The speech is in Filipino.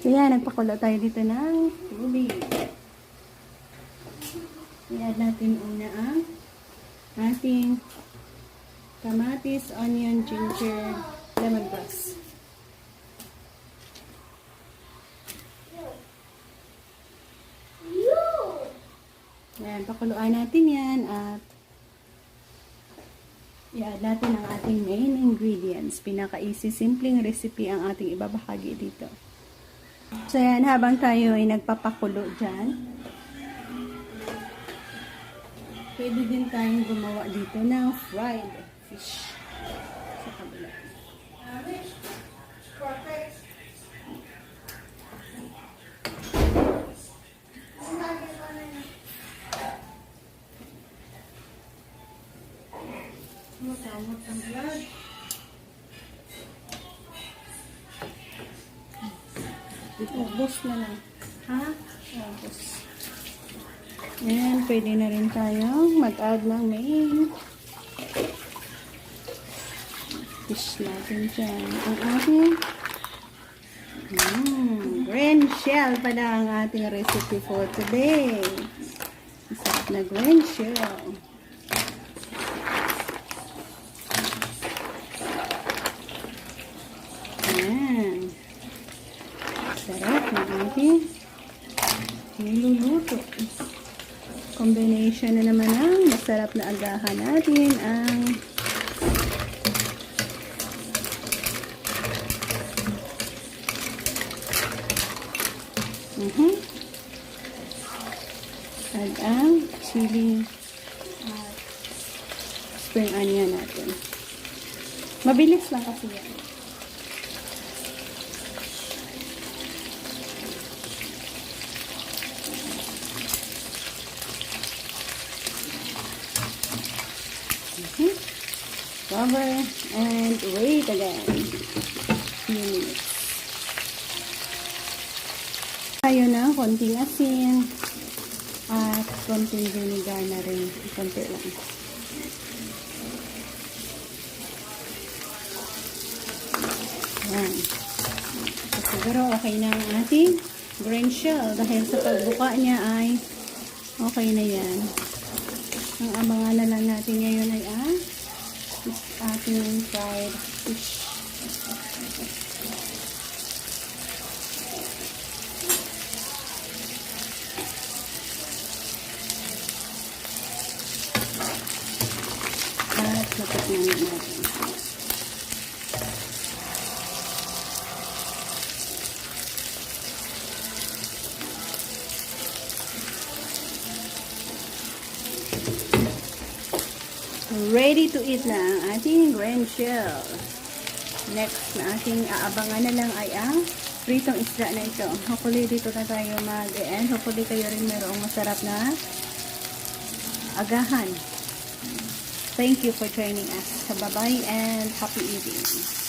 Kaya nagpakulo tayo dito ng tubig. I-add natin una ang ating kamatis, onion, ginger, lemongrass. Yan, pakuluan natin yan at i-add natin ang ating main ingredients. Pinaka-easy, simpleng recipe ang ating ibabahagi dito. So yan, habang tayo ay nagpapakulo dyan, pwede din tayong gumawa dito ng fried fish sa kabila. Matamot ang blood. Ubos na lang. Ha? Ubos. Ayan, pwede na rin tayong mag-add ng main fish natin dyan. Ang ating green shell pala ang ating recipe for today. Masarap na green shell. Ayan. Sarap ng ating niluluto. Combination na naman ng masarap na agahan natin ang at ang chili at spring onion natin. Mabilis lang kasi yan. Cover and wait again. Few minutes. Tayo na konting asin at konting vinegar na rin. Konti lang. Yan. So, siguro okay na ang ating green shell dahil sa pagbuka niya ay okay na yan. Ang abangan na lang natin ngayon ay ating fried fish. At natikman natin. Ready to eat na ang ating green shell. Next na ating aabangan na lang ay ang pritong isda na ito. Hopefully dito na tayo mag-end. Hopefully kayo rin mayroong masarap na agahan. Thank you for joining us. Bye-bye and happy eating.